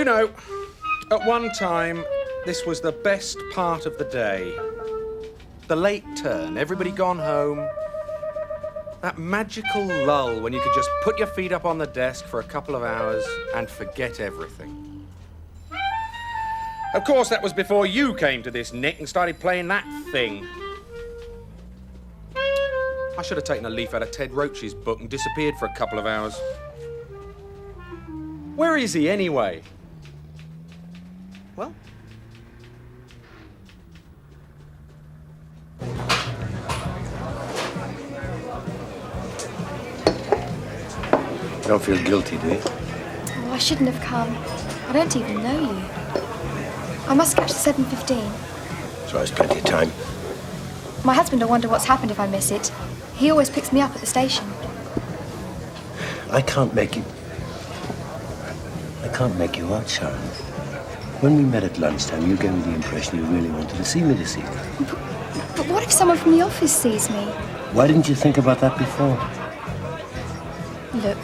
You know, at one time, this was the best part of the day. The late turn, everybody gone home. That magical lull when you could just put your feet up on the desk for a couple of hours and forget everything. Of course, that was before you came to this nick and started playing that thing. I should have taken a leaf out of Ted Roach's book and disappeared for a couple of hours. Where is he, anyway? Well? You don't feel guilty, do you? Oh, I shouldn't have come. I don't even know you. I must catch the 7:15. So there's plenty of time. My husband will wonder what's happened if I miss it. He always picks me up at the station. I can't make you out, Sharon. When we met at lunchtime, you gave me the impression you really wanted to see me this evening. But what if someone from the office sees me? Why didn't you think about that before? Look,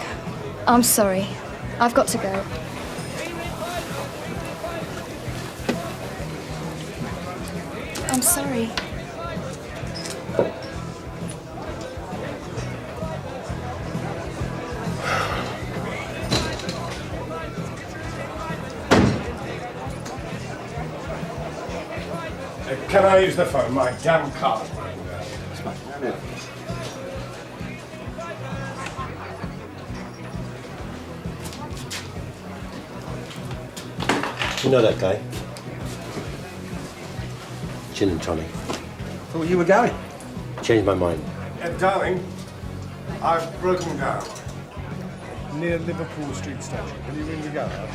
I'm sorry. I've got to go. I'm sorry. Can I use the phone? My damn card. You know that guy? Gin and tonic. Thought you were going. Changed my mind. Darling, I've broken down. Near Liverpool Street Station. Can you ring the garage?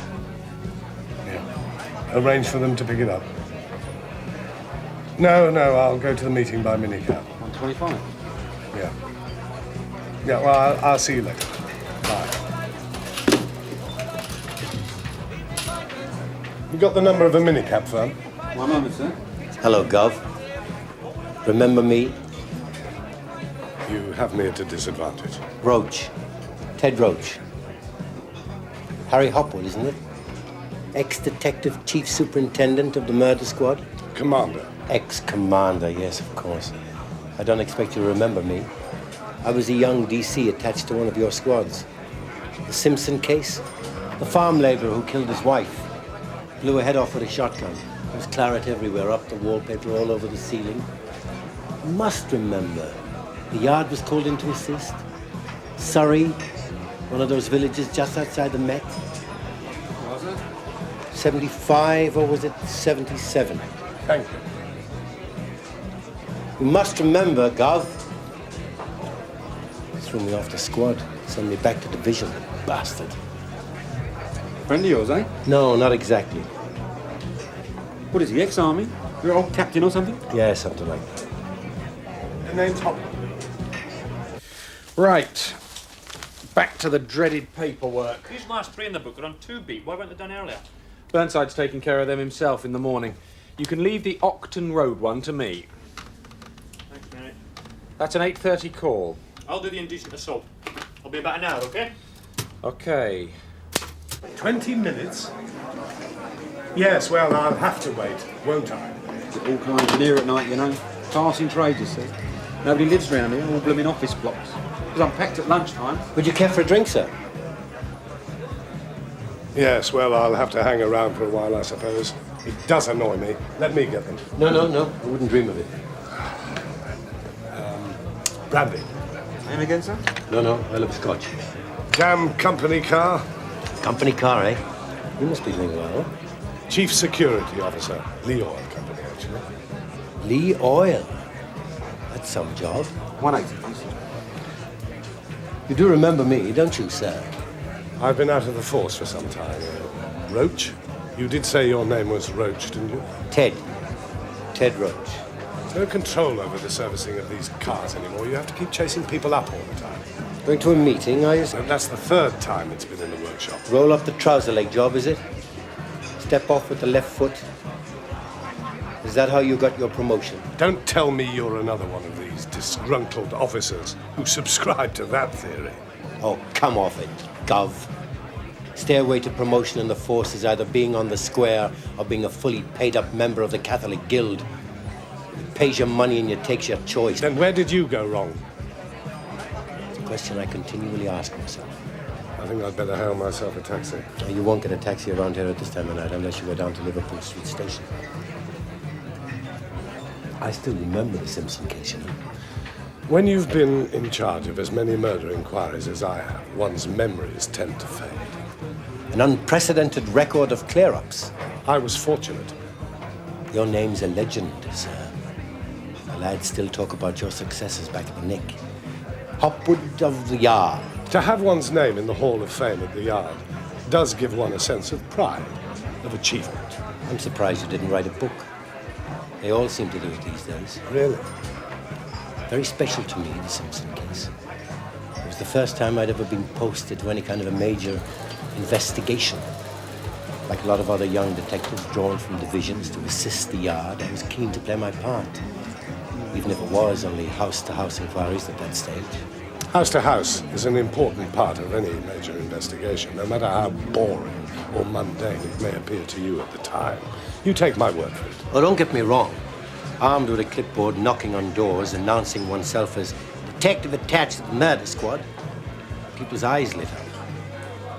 Yeah. Arrange for them to pick it up. No, I'll go to the meeting by minicab. 125. Yeah. Yeah, well, I'll see you later. Bye. You got the number of a minicab firm? One moment, sir. Hello, Gov. Remember me? You have me at a disadvantage. Roach. Ted Roach. Harry Hopwood, isn't it? Ex-detective chief superintendent of the murder squad? Commander. Ex-commander, yes, of course. I don't expect you to remember me. I was a young DC attached to one of your squads. The Simpson case? The farm laborer who killed his wife. Blew her head off with a shotgun. There was claret everywhere, up the wallpaper, all over the ceiling. You must remember. The yard was called in to assist. Surrey, one of those villages just outside the Met. Was it? 75, or was it 77? Thank you. You must remember, Gov. Threw me off the squad. Sent me back to division, the bastard. Friend of yours, eh? No, not exactly. What is he, ex-army? You're old captain or something? Yeah, something like that. The name's Hop. Right. Back to the dreaded paperwork. These last three in the book are on 2 beat. Why weren't they done earlier? Burnside's taking care of them himself in the morning. You can leave the Octon Road one to me. Thanks, mate. That's an 8:30 call. I'll do the indecent assault. I'll be about an hour, okay? Okay. 20 minutes? Yes, well, I'll have to wait, won't I? All kinds of here at night, you know. Passing trades, you see. Nobody lives round here, all blooming office blocks. Because I'm packed at lunchtime. Would you care for a drink, sir? Yes, well, I'll have to hang around for a while, I suppose. It does annoy me. Let me get them. No. I wouldn't dream of it. Brandy. Name again, sir? No. I love scotch. Damn company car. Company car, eh? You must be doing well. Chief Security Officer. Lee Oil Company, actually. Lee Oil. That's some job. 180, please. You do remember me, don't you, sir? I've been out of the force for some time. Roach? You did say your name was Roach, didn't you? Ted Roach. No control over the servicing of these cars anymore. You have to keep chasing people up all the time. Going to a meeting, are you? And that's the third time it's been in the workshop. Roll up the trouser leg job, is it? Step off with the left foot. Is that how you got your promotion? Don't tell me you're another one of these disgruntled officers who subscribe to that theory. Oh, come off it, Gov. Stairway to promotion in the force is either being on the square or being a fully paid-up member of the Catholic Guild. It pays your money and it takes your choice. Then where did you go wrong? It's a question I continually ask myself. I think I'd better hail myself a taxi. You won't get a taxi around here at this time of night unless you go down to Liverpool Street Station. I still remember the Simpson case, you know. When you've been in charge of as many murder inquiries as I have, one's memories tend to fade. An unprecedented record of clear-ups. I was fortunate. Your name's a legend, sir. The lads still talk about your successes back at the Nick. Hopwood of the Yard. To have one's name in the Hall of Fame at the Yard does give one a sense of pride, of achievement. I'm surprised you didn't write a book. They all seem to do it these days. Really? Very special to me, the Simpson case. It was the first time I'd ever been posted to any kind of a major investigation. Like a lot of other young detectives drawn from divisions to assist the Yard, I was keen to play my part. Even if it was only house-to-house inquiries at that stage. House to house is an important part of any major investigation, no matter how boring or mundane it may appear to you at the time. You take my word for it. Oh, don't get me wrong. Armed with a clipboard, knocking on doors, announcing oneself as detective attached to the murder squad, people's eyes lit up.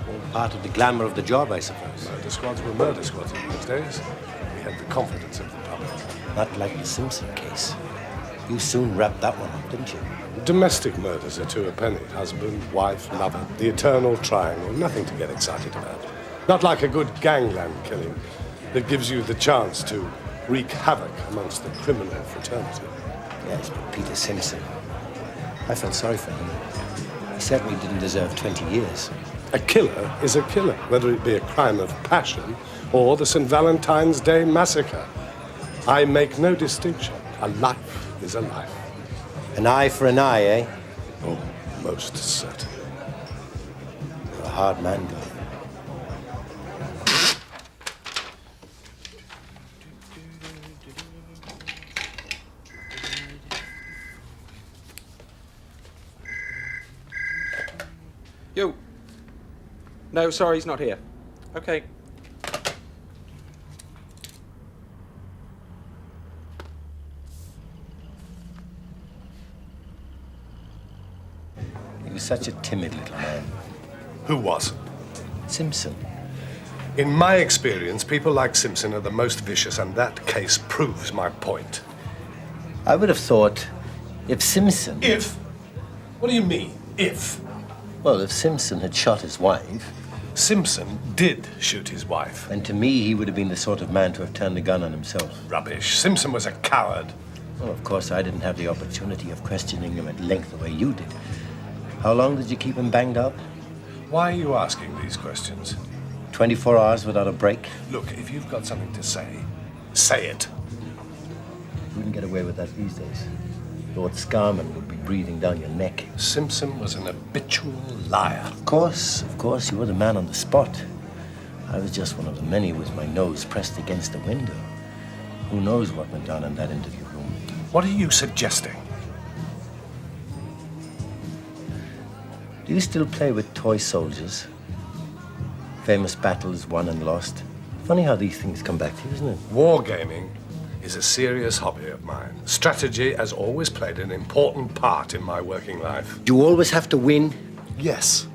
All part of the glamour of the job, I suppose. Murder squads were murder squads in those days. We had the confidence of the public. Not like the Simpson case. You soon wrapped that one up, didn't you? Domestic murders are to a penny. Husband, wife, lover. The eternal triangle. Nothing to get excited about. Not like a good gangland killing that gives you the chance to wreak havoc amongst the criminal fraternity. Yes, but Peter Simpson. I felt sorry for him. He certainly didn't deserve 20 years. A killer is a killer, whether it be a crime of passion or the St. Valentine's Day massacre. I make no distinction. A life is a life. An eye for an eye, eh? Oh, most certainly. You're a hard man, Bill. You. No, sorry, he's not here. Okay. He was such a timid little man. Who was? Simpson. In my experience, people like Simpson are the most vicious, and that case proves my point. I would have thought if Simpson... If? What do you mean, if? Well, if Simpson had shot his wife... Simpson did shoot his wife. And to me, he would have been the sort of man to have turned the gun on himself. Rubbish. Simpson was a coward. Well, of course, I didn't have the opportunity of questioning him at length the way you did. How long did you keep him banged up? Why are you asking these questions? 24 hours without a break? Look, if you've got something to say, say it. You wouldn't get away with that these days. Lord Scarman would be breathing down your neck. Simpson was an habitual liar. Of course, you were the man on the spot. I was just one of the many with my nose pressed against the window. Who knows what went on in that interview room? What are you suggesting? Do you still play with toy soldiers? Famous battles won and lost. Funny how these things come back to you, isn't it? Wargaming is a serious hobby of mine. Strategy has always played an important part in my working life. Do you always have to win? Yes.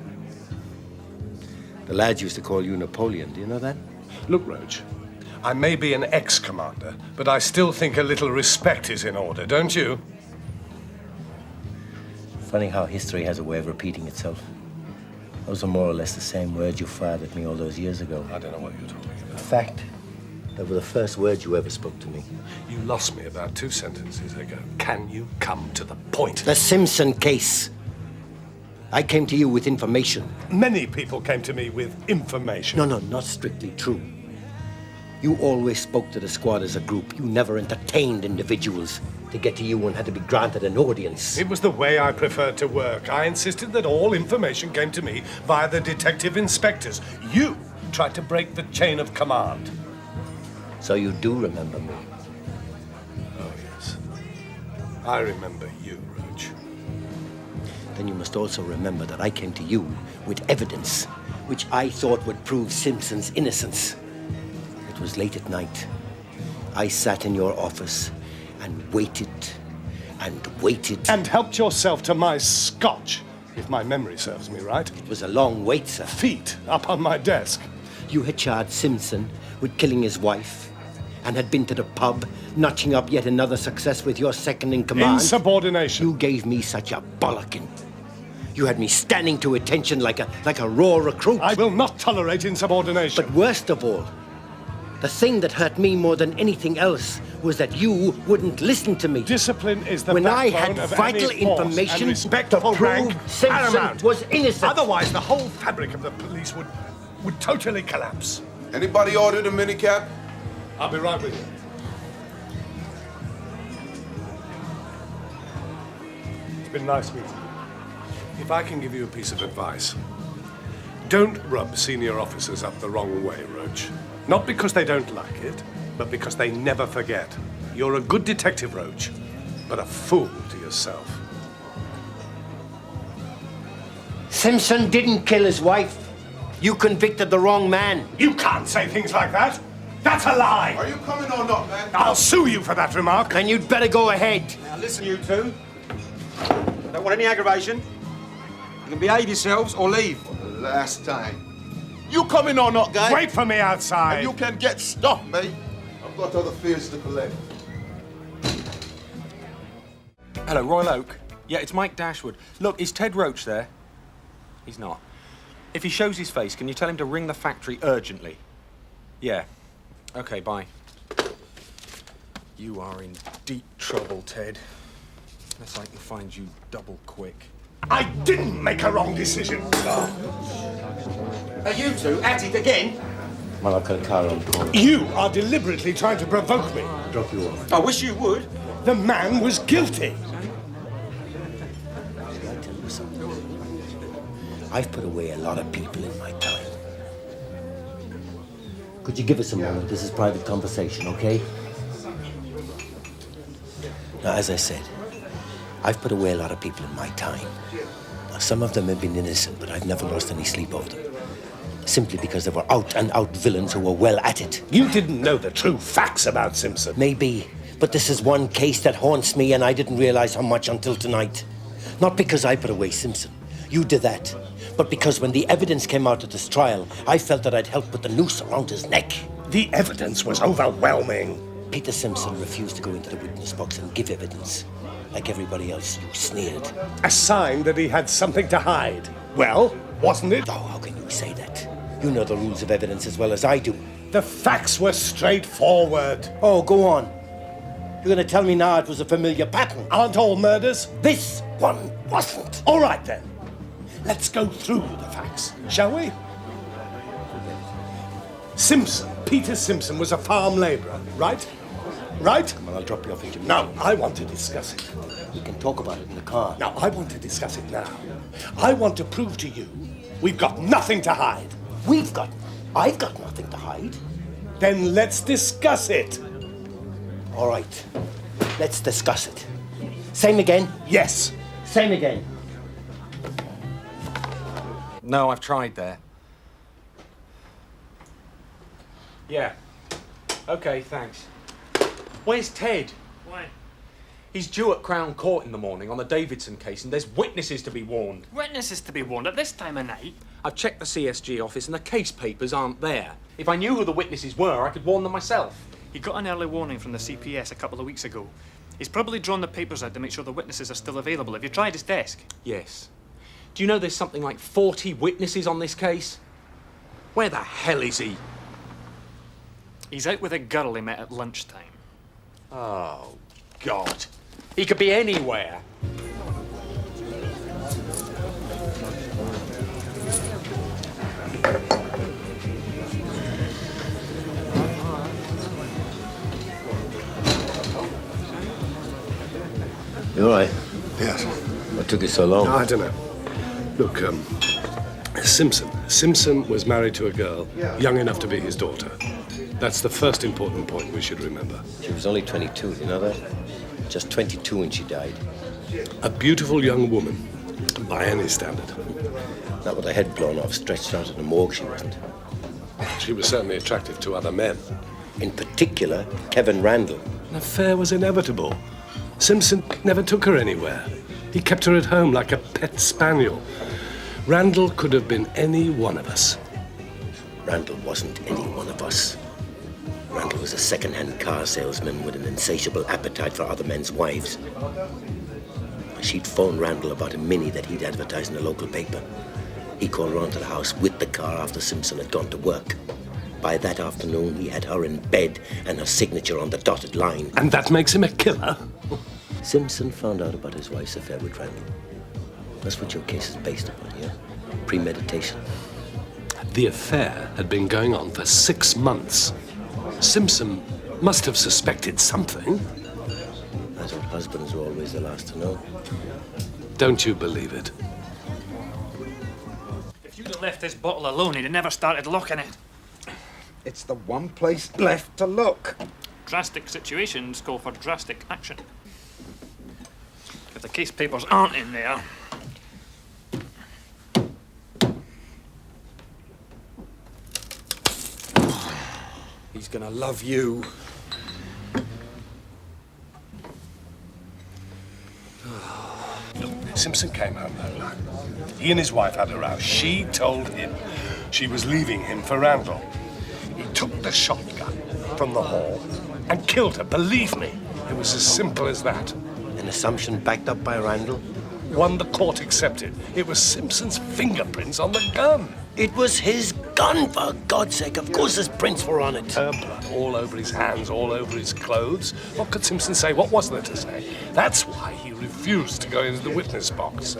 The lads used to call you Napoleon. Do you know that? Look, Roach, I may be an ex-commander, but I still think a little respect is in order, don't you? Funny how history has a way of repeating itself. Those are more or less the same words you fired at me all those years ago. I don't know what you're talking In about. fact, they were the first words you ever spoke to me. You lost me about 2 sentences ago. Can you come to the point? The Simpson case. I came to you with information. Many people came to me with information. No, not strictly true. You always spoke to the squad as a group. You never entertained individuals. To get to you, one had to be granted an audience. It was the way I preferred to work. I insisted that all information came to me via the detective inspectors. You tried to break the chain of command. So you do remember me. Oh, yes. I remember you, Roach. Then you must also remember that I came to you with evidence. which I thought would prove Simpson's innocence. It was late at night. I sat in your office and waited and waited. And helped yourself to my scotch, if my memory serves me right. It was a long wait, sir. Feet up on my desk. You had charged Simpson with killing his wife and had been to the pub, notching up yet another success with your second in command. Insubordination. You gave me such a bollocking. You had me standing to attention like a raw recruit. I will not tolerate insubordination. But worst of all, the thing that hurt me more than anything else was that you wouldn't listen to me. Discipline is the when I backbone had of vital any force, information and respectful to prove rank Simpson paramount. was innocent. Otherwise, the whole fabric of the police would totally collapse. Anybody ordered a minicab? I'll be right with you. It's been nice meeting you. If I can give you a piece of advice, don't rub senior officers up the wrong way, Roach. Not because they don't like it, but because they never forget. You're a good detective, Roach, but a fool to yourself. Simpson didn't kill his wife. You convicted the wrong man. You can't say things like that. That's a lie. Are you coming or not, man? I'll sue you for that remark. Then you'd better go ahead. Now listen, you two. Don't want any aggravation. You can behave yourselves or leave. For the last time. You coming or not, guy? Wait for me outside. And you can get stuff, mate. I've got other fears to collect. Hello, Royal Oak. Yeah, it's Mike Dashwood. Look, is Ted Roach there? He's not. If he shows his face, can you tell him to ring the factory urgently? Yeah. Okay, bye. You are in deep trouble, Ted. Unless I can find you double quick. I didn't make a wrong decision. Are you two at it again? Well, I've got a car on the corner. You are deliberately trying to provoke me. Drop you off. I wish you would. The man was guilty. Shall I tell you something? I've put away a lot of people in my time. Could you give us a moment? This is private conversation, okay? Now, as I said, I've put away a lot of people in my time. Now, some of them have been innocent, but I've never lost any sleep over them. Simply because they were out-and-out villains who were well at it. You didn't know the true facts about Simpson. Maybe, but this is one case that haunts me, and I didn't realize how much until tonight. Not because I put away Simpson. You did that. But because when the evidence came out at this trial, I felt that I'd help put the noose around his neck. The evidence was overwhelming. Peter Simpson refused to go into the witness box and give evidence. Like everybody else, you sneered. A sign that he had something to hide. Well, wasn't it? Oh, how can you say that? You know the rules of evidence as well as I do. The facts were straightforward. Oh, go on. You're going to tell me now it was a familiar pattern. Aren't all murders? This one wasn't. All right, then. Let's go through the facts, shall we? Simpson, Peter Simpson, was a farm labourer, right? Right? Well, I'll drop you off at your No, I want to discuss it. We can talk about it in the car. No, I want to discuss it now. I want to prove to you we've got nothing to hide. I've got nothing to hide. Then let's discuss it. All right, let's discuss it. Same again? Yes. Same again. No, I've tried there. Yeah. Okay, thanks. Where's Ted? Why? He's due at Crown Court in the morning on the Davidson case, and there's witnesses to be warned. Witnesses to be warned at this time of night? I've checked the CSG office, and the case papers aren't there. If I knew who the witnesses were, I could warn them myself. He got an early warning from the CPS a couple of weeks ago. He's probably drawn the papers out to make sure the witnesses are still available. Have you tried his desk? Yes. Do you know there's something like 40 witnesses on this case? Where the hell is he? He's out with a girl he met at lunchtime. Oh, God. He could be anywhere. You all right? Yes. What took you so long? I don't know. Look, Simpson was married to a girl young enough to be his daughter. That's the first important point we should remember. She was only 22, you know that? Just 22 when she died. A beautiful young woman By any standard. Not with her head blown off, stretched out in a morgue, she wasn't. She was certainly attractive to other men. In particular, Kevin Randall. An affair was inevitable. Simpson never took her anywhere. He kept her at home like a pet spaniel. Randall could have been any one of us. Randall wasn't any one of us. Randall was a second-hand car salesman with an insatiable appetite for other men's wives. She'd phoned Randall about a Mini that he'd advertised in a local paper. He called round to the house with the car after Simpson had gone to work. By that afternoon, he had her in bed and her signature on the dotted line. And that makes him a killer? Simpson found out about his wife's affair with Randall. That's what your case is based upon, yeah? Premeditation. The affair had been going on for 6 months. Simpson must have suspected something. I thought husbands were always the last to know. Don't you believe it? If you'd have left this bottle alone, he'd have never started locking it. It's the one place left to look. Drastic situations call for drastic action. If the case papers aren't in there... He's gonna love you. Simpson came home that night. He and his wife had a row. She told him she was leaving him for Randall. He took the shotgun from the hall and killed her. Believe me, it was as simple as that. An assumption backed up by Randall? One the court accepted. It was Simpson's fingerprints on the gun. It was his gun, for God's sake. Of course his prints were on it. Her blood all over his hands, all over his clothes. What could Simpson say? What was there to say? That's why he refused to go into the witness box.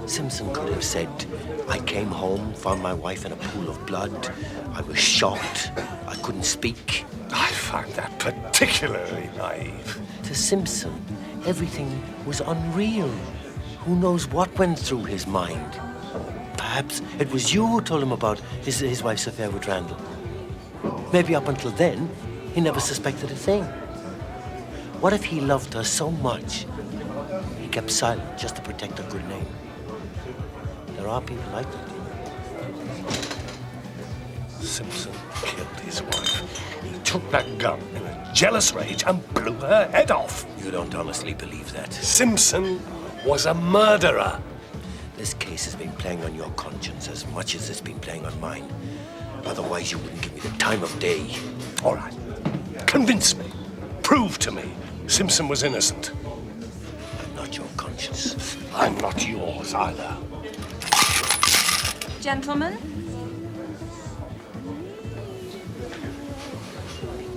Simpson could have said, I came home, found my wife in a pool of blood. I was shocked. I couldn't speak. I find that particularly naive. To Simpson, everything was unreal. Who knows what went through his mind? Perhaps it was you who told him about his wife's affair with Randall. Maybe up until then, he never suspected a thing. What if he loved her so much, he kept silent just to protect her good name? There are people like that. Simpson killed his wife. He took that gun in a jealous rage and blew her head off. You don't honestly believe that? Simpson was a murderer. This case has been playing on your conscience as much as it's been playing on mine. Otherwise, you wouldn't give me the time of day. All right. Convince me. Prove to me Simpson was innocent. I'm not your conscience. I'm not yours either. Gentlemen?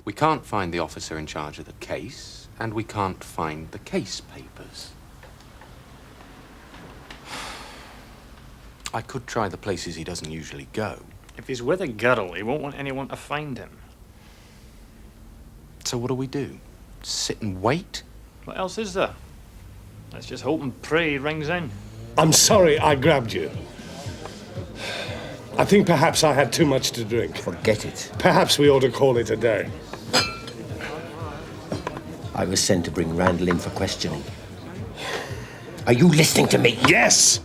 We can't find the officer in charge of the case, and we can't find the case papers. I could try the places he doesn't usually go. If he's with a girl, he won't want anyone to find him. So what do we do? Sit and wait? What else is there? Let's just hope and pray he rings in. I'm sorry I grabbed you. I think perhaps I had too much to drink. Forget it. Perhaps we ought to call it a day. I was sent to bring Randall in for questioning. Are you listening to me? Yes!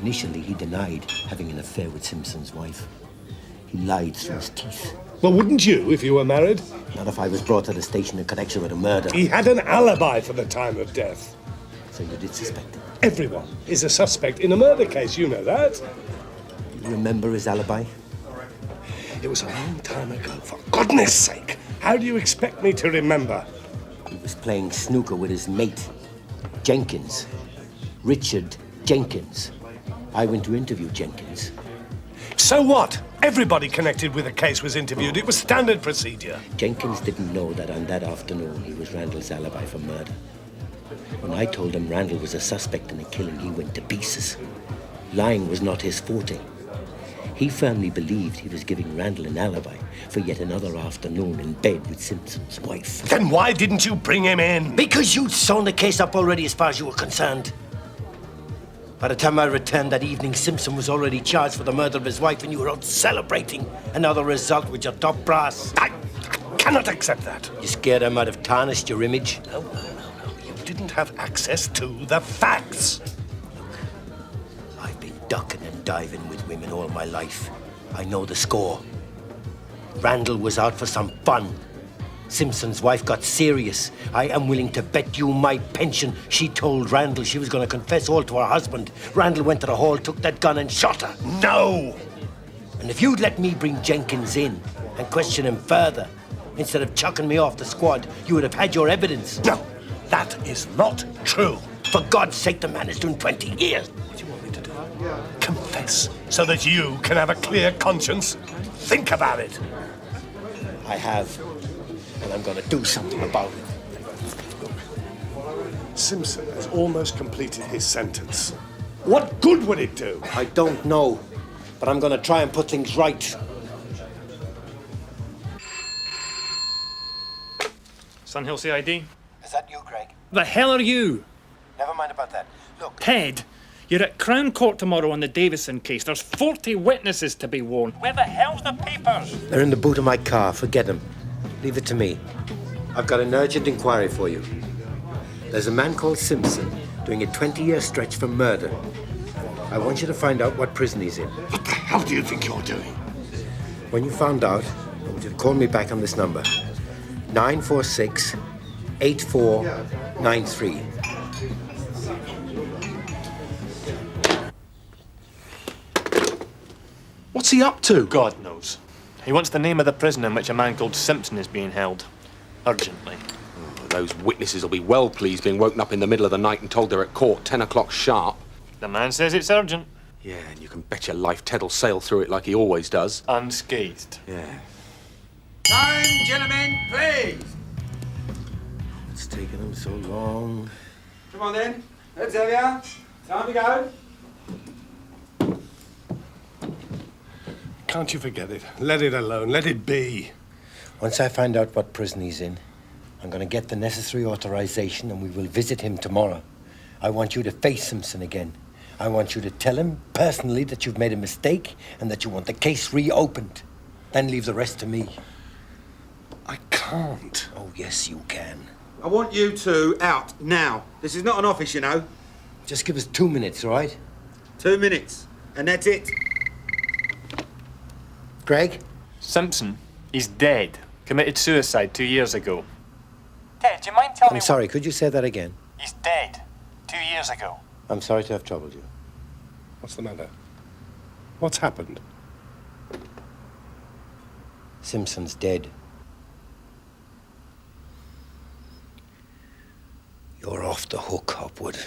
Initially, he denied having an affair with Simpson's wife. He lied through his teeth. Well, wouldn't you if you were married? Not if I was brought to the station in connection with a murder. He had an alibi for the time of death. So you did suspect him? Everyone is a suspect in a murder case, you know that. You remember his alibi? It was a long time ago, for goodness sake. How do you expect me to remember? He was playing snooker with his mate, Jenkins. Richard Jenkins. I went to interview Jenkins. So what? Everybody connected with the case was interviewed. It was standard procedure. Jenkins didn't know that on that afternoon he was Randall's alibi for murder. When I told him Randall was a suspect in the killing, he went to pieces. Lying was not his forte. He firmly believed he was giving Randall an alibi for yet another afternoon in bed with Simpson's wife. Then why didn't you bring him in? Because you'd sewn the case up already as far as you were concerned. By the time I returned that evening, Simpson was already charged for the murder of his wife, and you were out celebrating another result with your top brass. I cannot accept that. You scared I might have tarnished your image? No. You didn't shouldn't have access to the facts. I've been ducking and diving with women all my life. I know the score. Randall was out for some fun. Simpson's wife got serious. I am willing to bet you my pension she told Randall she was going to confess all to her husband. Randall went to the hall, took that gun and shot her. No! And if you'd let me bring Jenkins in and question him further, instead of chucking me off the squad, you would have had your evidence. No, that is not true. For God's sake, the man is doing 20 years. What do you want me to do? Confess so that you can have a clear conscience? Think about it. I have, and I'm going to do something about it. Simpson has almost completed his sentence. What good would it do? I don't know, but I'm going to try and put things right. Sunhill CID? Is that you, Greg? The hell are you? Never mind about that. Look. Ted, you're at Crown Court tomorrow on the Davison case. There's 40 witnesses to be warned. Where the hell's the papers? They're in the boot of my car. Forget them. Leave it to me. I've got an urgent inquiry for you. There's a man called Simpson doing a 20-year stretch for murder. I want you to find out what prison he's in. What the hell do you think you're doing? When you found out, I want you to call me back on this number. 946-8493. What's he up to? God knows. He wants the name of the prison in which a man called Simpson is being held. Urgently. Oh, those witnesses will be well pleased being woken up in the middle of the night and told they're at court 10 o'clock sharp. The man says it's urgent. Yeah, and you can bet your life Ted'll sail through it like he always does. Unscathed. Yeah. Time, gentlemen, please. It's taken him so long. Come on then. Let's have ya. Time to go. Can't you forget it? Let it alone. Let it be. Once I find out what prison he's in, I'm going to get the necessary authorization and we will visit him tomorrow. I want you to face Simpson again. I want you to tell him personally that you've made a mistake and that you want the case reopened. Then leave the rest to me. I can't. Oh, yes, you can. I want you two out now. This is not an office, you know. Just give us 2 minutes, all right? 2 minutes, and that's it. Greg? Simpson, he's dead. Committed suicide 2 years ago. Ted, do you mind telling I'm sorry, could you say that again? He's dead. 2 years ago. I'm sorry to have troubled you. What's the matter? What's happened? Simpson's dead. You're off the hook, Hopwood.